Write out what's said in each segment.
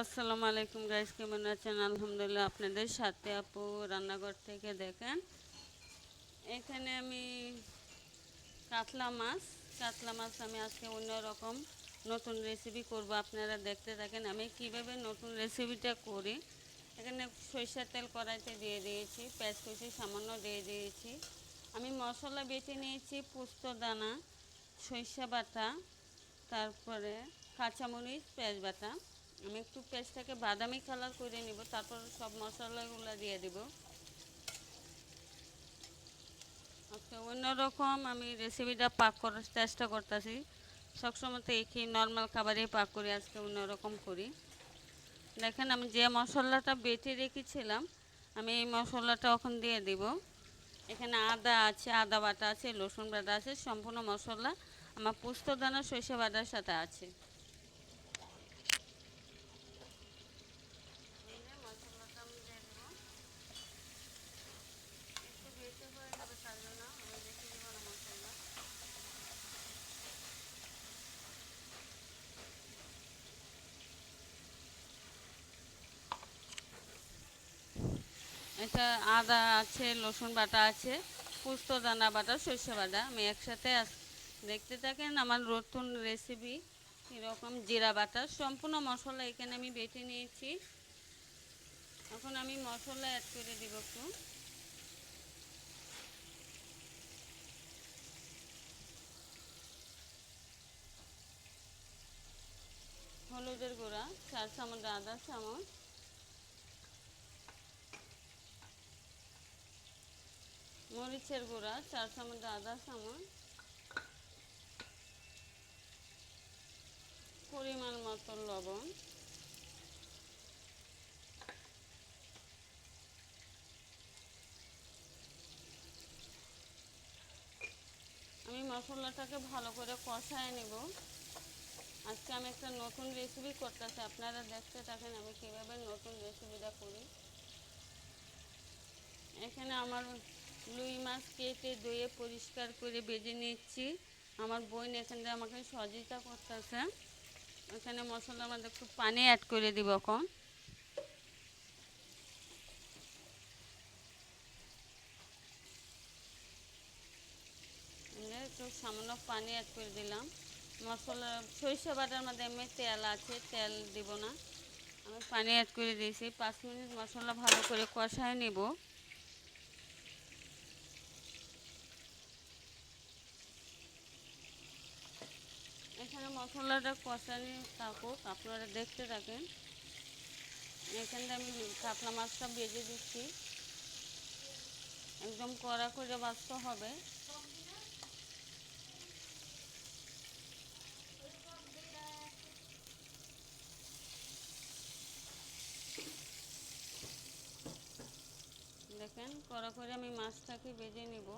আসসালামু আলাইকুম গাইস, কেমন আছেন? আলহামদুলিল্লাহ, আপনাদের সাথে আপু রান্নাঘর থেকে দেখেন। এখানে আমি কাতলা মাছ কাতলা মাছ আমি আজকে অন্যরকম নতুন রেসিপি করব। আপনারা দেখতে থাকেন আমি কিভাবে নতুন রেসিপিটা করি। এখানে সরিষার তেল কড়াইতে দিয়ে দিয়েছি, পেঁয়াজ কুচি সামান্য দিয়ে দিয়েছি। আমি মশলা বেটে নিয়েছি, পোস্ত দানা, সরিষা বাটা, তারপরে কাঁচামরিচ, পেঁয়াজ বাটা। আমি একটু পেঁয়াজটাকে বাদামি কালার করে নিব, তারপর সব মশলাগুলো দিয়ে দিব। আজকে অন্যরকম আমি রেসিপিটা পাক করার চেষ্টা করতেছি। সবসময় তো একই নর্মাল খাবারই পাক করি, আজকে অন্যরকম করি। দেখেন আমি যে মশলাটা বেটে রেখেছিলাম, আমি এই মশলাটা এখন দিয়ে দিব। এখানে আদা আছে, আদা বাটা আছে, রসুন বাটা আছে, সম্পূর্ণ মশলা আমার পোস্তদানা সরিষা বাটার সাথে আছে। মশলাটা আমি দিয়ে দেবো, একটু বেশি হয়ে যাবে তার জন্য আমি বেশি দেবো না মশলা। এটা আদা আছে, রসুন বাটা আছে, পোস্তদানা বাটা, সরষে বাটা আমি একসাথে দেখতে থাকেন আমার নতুন রেসিপি। এরকম জিরা বাটা সম্পূর্ণ মশলা এখানে আমি বেটে নিয়েছি। এখন আমি মশলা অ্যাড করে দিব একটু। হলুদের গুঁড়া 4 চামচ, আদা চামচ, মরিচের গুঁড়া 4 চামচ, আদা চামচ, পরিমাণ মতো লবণ, আমি মশলাটাকে ভালো করে কষায় নেব। আজকে আমি একটা নতুন রেসিপি করতেছি, আপনারা দেখতে থাকেন আমি কীভাবে নতুন রেসিপিটা করি। এখানে আমার রুই মাছ কেটে ধুয়ে পরিষ্কার করে ভেজে নিচ্ছি। আমার বোন এখানে আমাকে সহযোগিতা করতেছে। এখানে মশলার মধ্যে একটু পানি অ্যাড করে দিব এখন। একটু সামান্য পানি অ্যাড করে দিলাম। মশলা সরিষা বাটার মধ্যে এমনি তেল আছে, তেল দিব না, আমি পানি অ্যাড করে দিয়েছি। 5 মিনিট মশলা ভালো করে কষায় নেব। এখানে মশলাটা কষানি থাকুক, আপনারা দেখতে থাকেন। এখানে আমি কাতলা মাছটা ভেজে দিচ্ছি, একদম কড়া করে ভাজতে হবে। দেখেন কড়া করে আমি মাছটাকে ভেজে নিব।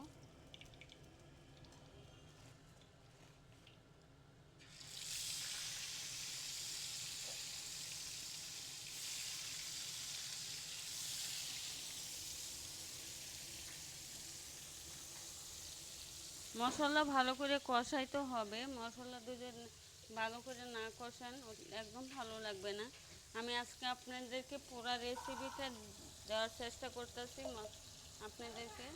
মশলা ভালো করে কষাইতে হবে, মশলা দুজন ভালো করে না কষান একদম ভালো লাগবে না। আমি আজকে আপনাদেরকে পুরো রেসিপিটা দেওয়ার চেষ্টা করতেছি আপনাদেরকে।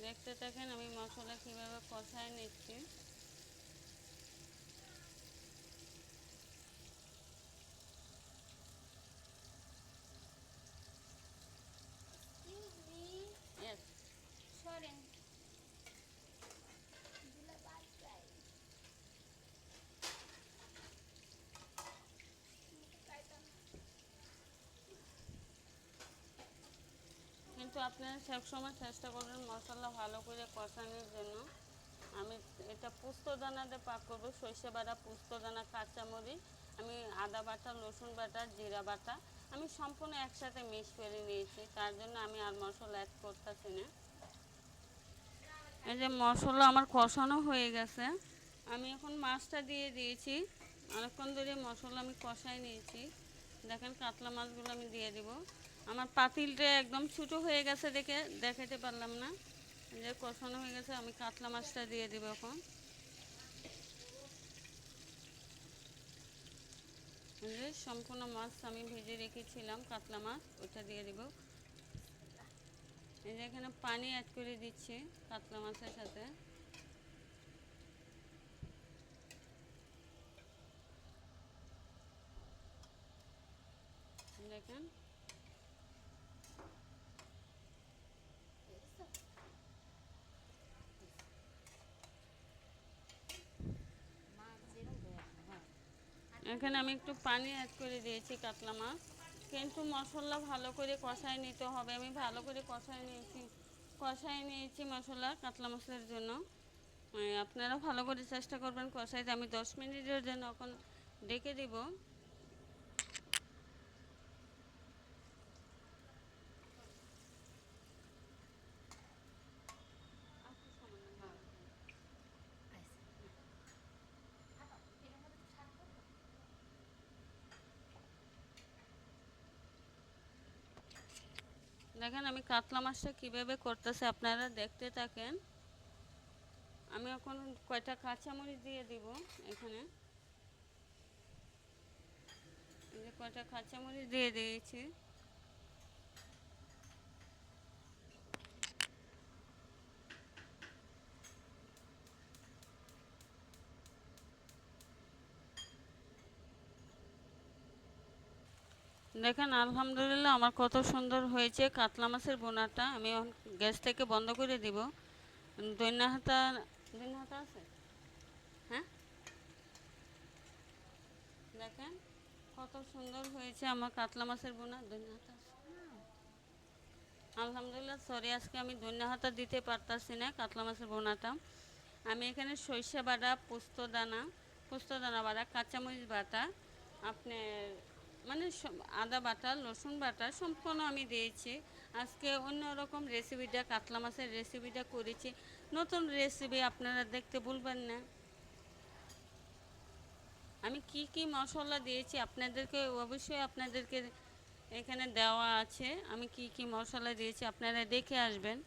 দেখতে থাকেন আমি মশলা কীভাবে কষায় নিচ্ছি। Yes. কিন্তু আপনারা সবসময় চেষ্টা করবেন মশলা ভালো করে কষানোর জন্য। আমি এটা পোস্তদানা দিয়ে পাক করবো, সরষে বাটা, পোস্তদানা, কাঁচামরিচ, আমি আদা বাটা, রসুন বাটা, জিরা বাটা আমি সম্পূর্ণ একসাথে মিক্স করে নিয়েছি, তার জন্য আমি আর মশলা অ্যাড করতেছি না। এই যে মশলা আমার কষানো হয়ে গেছে, আমি এখন মাছটা দিয়ে দিয়েছি। অনেকক্ষণ ধরে মশলা আমি কষাই নিয়েছি। দেখেন কাতলা মাছগুলো আমি দিয়ে দিব। আমার পাতিলটা একদম ছোটো হয়ে গেছে দেখে দেখাতে পারলাম না। যে কষানো হয়ে গেছে, আমি কাতলা মাছটা দিয়ে দিব এখন। যে সম্পূর্ণ মাছ আমি ভেজে রেখেছিলাম, কাতলা মাছ, ওইটা দিয়ে দিব। এই যে এখানে পানি অ্যাড করে দিচ্ছি কাতলা মাছের সাথে। দেখেন এখানে আমি একটু পানি অ্যাড করে দিয়েছি কাতলা মাছ, কিন্তু মশলা ভালো করে কষায় নিতে হবে। আমি ভালো করে কষায় নিয়েছি মশলা কাতলা মাছের জন্য। আপনারা ভালো করে চেষ্টা করবেন কষাইতে। আমি 10 মিনিটের জন্য এখন ডেকে দিব। দেখেন আমি কাতলা মাছটা কীভাবে করতেছে, আপনারা দেখতে থাকেন। আমি এখন কয়টা কাঁচামরিচ দিয়ে দিব এখানে। এই যে কয়টা কাঁচামরিচ দিয়ে দিয়েছি। দেখেন আলহামদুলিল্লাহ আমার কত সুন্দর হয়েছে কাতলা মাছের বোনাটা। আমি এখন গ্যাস থেকে বন্ধ করে দিব। দৈন্যহাতা আছে, হ্যাঁ দেখেন কত সুন্দর হয়েছে আমার কাতলা মাছের বোনা। দৈন্যহাতা আলহামদুলিল্লাহ, সরি আজকে আমি দৈন্যহাতা দিতে পারতাছি না কাতলা মাছের বোনাটা। আমি এখানে সরিষা বাটা, পোস্তদানা বাটা, কাঁচামরিচ বাটা, আপনার মানে আদা বাটা, রসুন বাটা সম্পূর্ণ আমি দিয়েছি। আজকে অন্যরকম রেসিপিটা, কাতলা মাছের রেসিপিটা করেছি। নতুন রেসিপি, আপনারা দেখতে ভুলবেন না। আমি কি কি মশলা দিয়েছি আপনাদেরকে অবশ্যই এখানে দেওয়া আছে। আমি কি কি মশলা দিয়েছি আপনারা দেখে আসবেন।